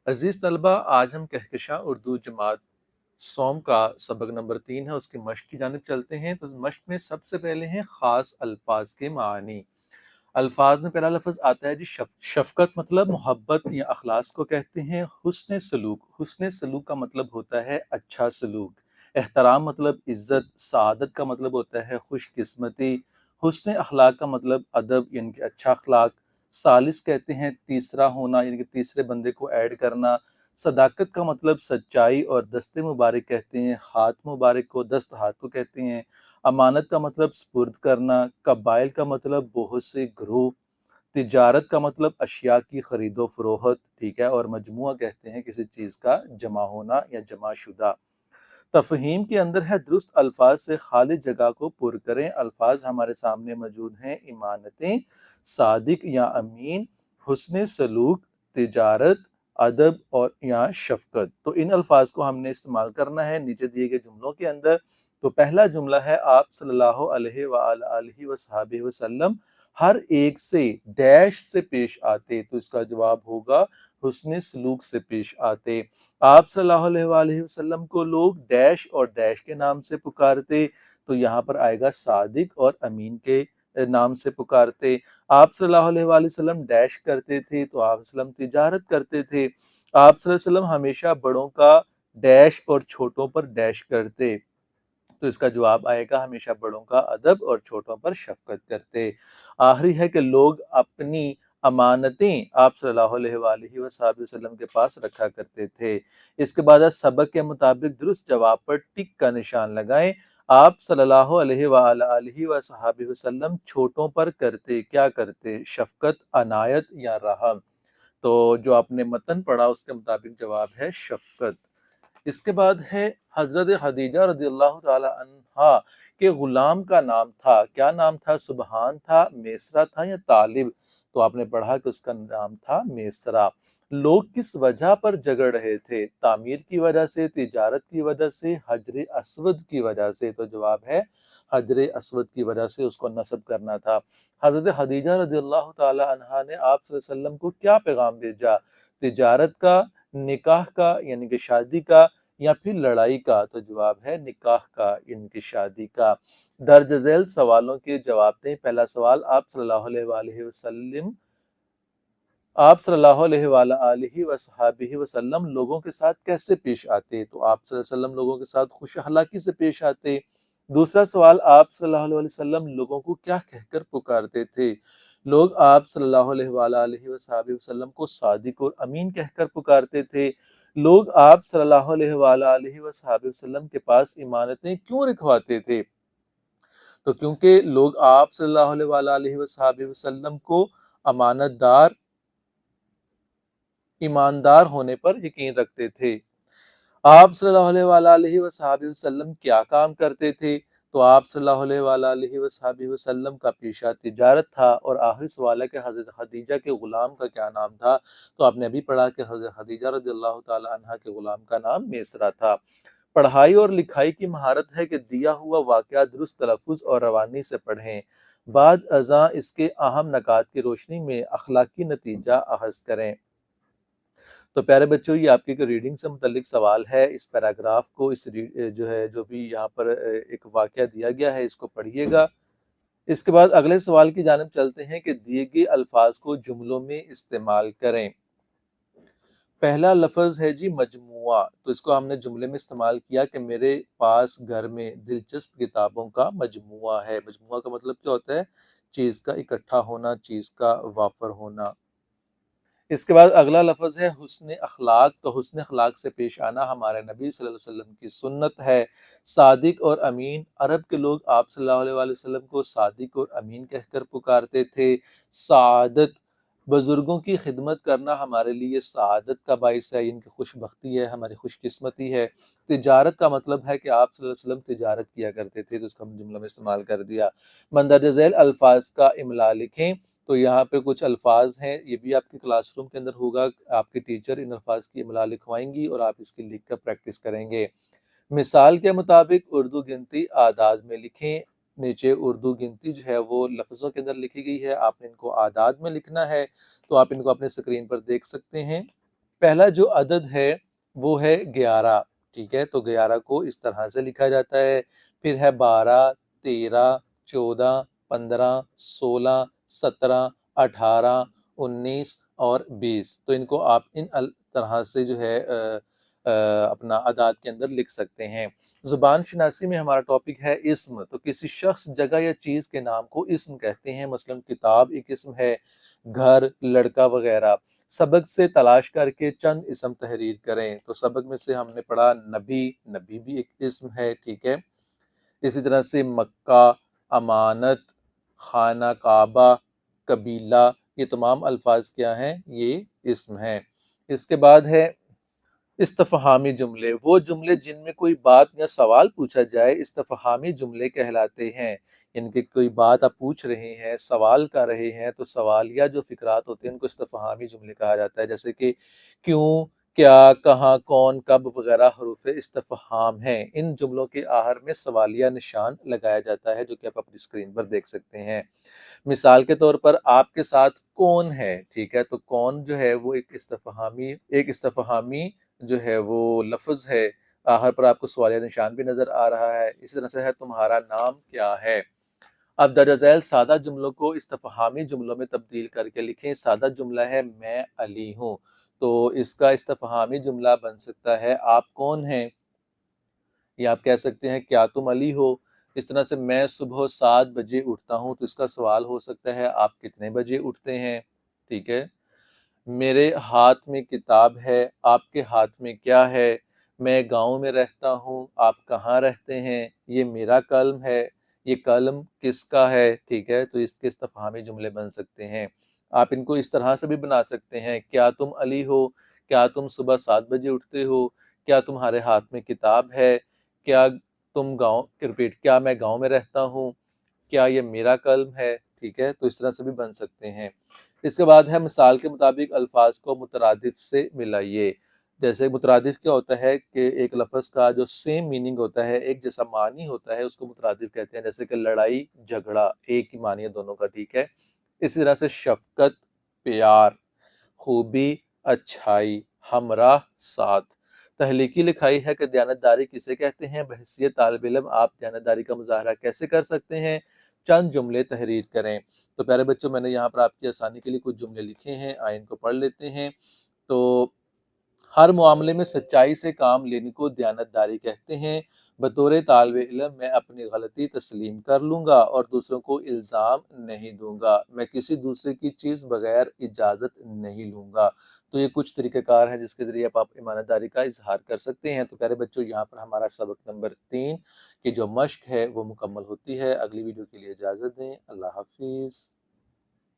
عزیز طلبہ، آج ہم کہکشاں اردو جماعت سوم کا سبق نمبر 3 ہے، اس کی مشق کی جانب چلتے ہیں۔ تو مشق میں سب سے پہلے ہیں خاص الفاظ کے معنی۔ الفاظ میں پہلا لفظ آتا ہے جی شفقت، مطلب محبت یا اخلاص کو کہتے ہیں۔ حسن سلوک، حسن سلوک کا مطلب ہوتا ہے اچھا سلوک۔ احترام مطلب عزت۔ سعادت کا مطلب ہوتا ہے خوش قسمتی۔ حسن اخلاق کا مطلب ادب یعنی کہ اچھا اخلاق۔ ثالث کہتے ہیں تیسرا ہونا یعنی کہ تیسرے بندے کو ایڈ کرنا۔ صداقت کا مطلب سچائی، اور دست مبارک کہتے ہیں ہاتھ مبارک کو، دست ہاتھ کو کہتے ہیں۔ امانت کا مطلب سپرد کرنا۔ قبائل کا مطلب بہت سے گروہ۔ تجارت کا مطلب اشیاء کی خرید و فروخت، ٹھیک ہے، اور مجموعہ کہتے ہیں کسی چیز کا جمع ہونا یا جمع شدہ۔ تفہیم کے اندر ہے درست الفاظ سے خالی جگہ کو پر کریں۔ الفاظ ہمارے سامنے موجود ہیں امانتیں، صادق یا امین، حسن سلوک، تجارت، ادب اور یا شفقت۔ تو ان الفاظ کو ہم نے استعمال کرنا ہے نیچے دیے گئے جملوں کے اندر۔ تو پہلا جملہ ہے آپ صلی اللہ علیہ وآلہ وصحبہ وسلم ہر ایک سے ڈیش سے پیش آتے، تو اس کا جواب ہوگا حسن سلوک سے پیش آتے۔ آپ صلی اللہ علیہ وآلہ وسلم کو لوگ ڈیش اور ڈیش کے نام سے پکارتے، تو یہاں پر آئے گا صادق اور امین کے نام سے پکارتے۔ آپ صلی اللہ علیہ وآلہ وسلم ڈیش کرتے تھے، تو آپ صلی اللہ علیہ وسلم تجارت کرتے تھے۔ آپ صلی اللہ علیہ وسلم ہمیشہ بڑوں کا ڈیش اور چھوٹوں پر ڈیش کرتے، تو اس کا جواب آئے گا ہمیشہ بڑوں کا ادب اور چھوٹوں پر شفقت کرتے۔ آخری ہے کہ لوگ اپنی امانتیں آپ صلی اللہ علیہ وآلہ وسلم کے پاس رکھا کرتے تھے۔ اس کے بعد سبق کے مطابق درست جواب پر ٹک کا نشان لگائیں۔ آپ صلی اللہ علیہ وآلہ وسلم چھوٹوں پر کرتے کیا کرتے؟ شفقت، عنایت یا رحم۔ تو جو آپ نے متن پڑھا اس کے مطابق جواب ہے شفقت۔ اس کے بعد ہے حضرت خدیجہ رضی اللہ تعالی عنہا کے غلام کا نام تھا، کیا نام تھا؟ سبحان تھا، میسرا تھا یا طالب؟ تو آپ نے پڑھا کہ اس کا نام تھا میسرا۔ لوگ کس وجہ پر جگڑ رہے تھے؟ تعمیر کی وجہ سے، تجارت کی وجہ سے، حجر اسود کی وجہ سے؟ تو جواب ہے حجر اسود کی وجہ سے، اس کو نصب کرنا تھا۔ حضرت خدیجہ رضی اللہ تعالی عنہا نے آپ صلی اللہ علیہ وسلم کو کیا پیغام بھیجا؟ تجارت کا، نکاح کا یعنی کہ شادی کا، یا پھر لڑائی کا؟ تو جواب ہے نکاح کا یعنی کہ شادی کا۔ درج ذیل سوالوں کے جواب دیں۔ پہلا سوال، آپ صلی اللہ علیہ وآلہ وسلم وصحبہ وسلم لوگوں کے ساتھ کیسے پیش آتے؟ تو آپ صلی اللہ علیہ وسلم لوگوں کے ساتھ خوش اخلاقی سے پیش آتے۔ دوسرا سوال، آپ صلی اللہ علیہ وسلم لوگوں کو کیا کہہ کر پکارتے تھے؟ لوگ آپ صلی اللہ علیہ وآلہ وسلم کو صادق اور امین کہہ کر پکارتے تھے۔ لوگ آپ صلی اللہ علیہ وآلہ وسلم کے پاس امانتیں کیوں رکھواتے تھے؟ تو کیونکہ لوگ آپ صلی اللہ علیہ وآلہ وسلم کو امانت دار، ایماندار ہونے پر یقین رکھتے تھے۔ آپ صلی اللہ علیہ وآلہ وسلم کیا کام کرتے تھے؟ تو آپ صلی اللہ علیہ وآلہ وسلم کا پیشہ تجارت تھا۔ اور آخری سوال ہے کہ حضرت خدیجہ کے غلام کا کیا نام تھا؟ تو آپ نے ابھی پڑھا کہ حضرت خدیجہ رضی اللہ تعالی عنہ کے غلام کا نام میسرا تھا۔ پڑھائی اور لکھائی کی مہارت ہے کہ دیا ہوا واقعہ درست تلفظ اور روانی سے پڑھیں، بعد ازاں اس کے اہم نکات کی روشنی میں اخلاقی نتیجہ اخذ کریں۔ تو پیارے بچوں، یہ آپ کی ریڈنگ سے متعلق سوال ہے۔ اس پیراگراف کو جو بھی یہاں پر ایک واقعہ دیا گیا ہے اس کو پڑھیے گا۔ اس کے بعد اگلے سوال کی جانب چلتے ہیں کہ دیے گئے الفاظ کو جملوں میں استعمال کریں۔ پہلا لفظ ہے جی مجموعہ، تو اس کو ہم نے جملے میں استعمال کیا کہ میرے پاس گھر میں دلچسپ کتابوں کا مجموعہ ہے۔ مجموعہ کا مطلب کیا ہوتا ہے؟ چیز کا اکٹھا ہونا، چیز کا وافر ہونا۔ اس کے بعد اگلا لفظ ہے حسن اخلاق، تو حسن اخلاق سے پیش آنا ہمارے نبی صلی اللہ علیہ وسلم کی سنت ہے۔ صادق اور امین، عرب کے لوگ آپ صلی اللہ علیہ وآلہ وسلم کو صادق اور امین کہہ کر پکارتے تھے۔ سعادت، بزرگوں کی خدمت کرنا ہمارے لیے سعادت کا باعث ہے، ان کی خوش بختی ہے، ہماری خوش قسمتی ہے۔ تجارت کا مطلب ہے کہ آپ صلی اللہ علیہ وسلم تجارت کیا کرتے تھے، تو اس کو ہم جملہ میں استعمال کر دیا۔ مندرجہ ذیل الفاظ کا املا لکھیں۔ تو یہاں پہ کچھ الفاظ ہیں، یہ بھی آپ کے کلاس روم کے اندر ہوگا، آپ کے ٹیچر ان الفاظ کی املا لکھوائیں گی اور آپ اس کی لکھ کر پریکٹس کریں گے۔ مثال کے مطابق اردو گنتی اعداد میں لکھیں۔ نیچے اردو گنتی جو ہے وہ لفظوں کے اندر لکھی گئی ہے، آپ نے ان کو اعداد میں لکھنا ہے، تو آپ ان کو اپنے اسکرین پر دیکھ سکتے ہیں۔ پہلا جو عدد ہے وہ ہے 11، ٹھیک ہے، تو 11 کو اس طرح سے لکھا جاتا ہے۔ پھر ہے 12، 13، 14، 15، 16، 17، 18، 19 اور 20۔ تو ان کو آپ ان طرح سے جو ہے اپنا اعداد کے اندر لکھ سکتے ہیں۔ زبان شناسی میں ہمارا ٹاپک ہے اسم، تو کسی شخص، جگہ یا چیز کے نام کو اسم کہتے ہیں۔ مثلا کتاب ایک اسم ہے، گھر، لڑکا وغیرہ۔ سبق سے تلاش کر کے چند اسم تحریر کریں، تو سبق میں سے ہم نے پڑھا نبی، نبی بھی ایک اسم ہے، ٹھیک ہے۔ اسی طرح سے مکہ، امانت، خانہ کعبہ، قبیلہ، یہ تمام الفاظ کیا ہیں؟ یہ اسم ہیں۔ اس کے بعد ہے استفہامی جملے، وہ جملے جن میں کوئی بات یا سوال پوچھا جائے استفہامی جملے کہلاتے ہیں۔ یعنی کہ کوئی بات آپ پوچھ رہے ہیں، سوال کر رہے ہیں، تو سوالیہ جو فقرات ہوتے ہیں ان کو استفہامی جملے کہا جاتا ہے، جیسے کہ کیوں، کیا، کہاں، کون، کب وغیرہ حروف استفہام ہیں۔ ان جملوں کے آخر میں سوالیہ نشان لگایا جاتا ہے، جو کہ آپ اپنی اسکرین پر دیکھ سکتے ہیں۔ مثال کے طور پر آپ کے ساتھ کون ہے، ٹھیک ہے، تو کون جو ہے وہ ایک استفہامی جو ہے وہ لفظ ہے، آخر پر آپ کو سوالیہ نشان بھی نظر آ رہا ہے۔ اسی طرح سے ہے تمہارا نام کیا ہے۔ اب درج ذیل سادہ جملوں کو استفہامی جملوں میں تبدیل کر کے لکھیں۔ سادہ جملہ ہے میں علی ہوں، تو اس کا استفہامی جملہ بن سکتا ہے آپ کون ہیں، یا آپ کہہ سکتے ہیں کیا تم علی ہو۔ اس طرح سے میں صبح 7 بجے اٹھتا ہوں، تو اس کا سوال ہو سکتا ہے آپ کتنے بجے اٹھتے ہیں، ٹھیک ہے۔ میرے ہاتھ میں کتاب ہے، آپ کے ہاتھ میں کیا ہے۔ میں گاؤں میں رہتا ہوں، آپ کہاں رہتے ہیں۔ یہ میرا قلم ہے، یہ قلم کس کا ہے، ٹھیک ہے، تو اس کے استفہامی جملے بن سکتے ہیں۔ آپ ان کو اس طرح سے بھی بنا سکتے ہیں، کیا تم علی ہو، کیا تم صبح 7 بجے اٹھتے ہو، کیا تمہارے ہاتھ میں کتاب ہے، کیا کیا میں گاؤں میں رہتا ہوں، کیا یہ میرا قلم ہے، ٹھیک ہے، تو اس طرح سے بھی بن سکتے ہیں۔ اس کے بعد ہے مثال کے مطابق الفاظ کو مترادف سے ملائیے۔ جیسے مترادف کیا ہوتا ہے کہ ایک لفظ کا جو سیم میننگ ہوتا ہے، ایک جیسا معنی ہوتا ہے، اس کو مترادف کہتے ہیں۔ جیسے کہ لڑائی، جھگڑا، ایک ہی معنی ہے دونوں کا، ٹھیک ہے۔ اسی طرح سے شفقت، پیار، خوبی، اچھائی، ہمراہ، ساتھ۔ تحلیقی لکھائی ہے کہ دیانتداری کسے کہتے ہیں۔ بحیثیت طالب علم آپ دیانتداری کا مظاہرہ کیسے کر سکتے ہیں؟ چند جملے تحریر کریں۔ تو پیارے بچوں، میں نے یہاں پر آپ کی آسانی کے لیے کچھ جملے لکھے ہیں، آئیں ان کو پڑھ لیتے ہیں۔ تو ہر معاملے میں سچائی سے کام لینے کو دیانتداری کہتے ہیں۔ بطور طالب علم میں اپنی غلطی تسلیم کر لوں گا اور دوسروں کو الزام نہیں دوں گا۔ میں کسی دوسرے کی چیز بغیر اجازت نہیں لوں گا۔ تو یہ کچھ طریقہ کار ہیں جس کے ذریعے آپ ایمانداری کا اظہار کر سکتے ہیں۔ تو پیارے بچوں، یہاں پر ہمارا سبق نمبر 3 کی جو مشق ہے وہ مکمل ہوتی ہے۔ اگلی ویڈیو کے لیے اجازت دیں۔ اللہ حافظ۔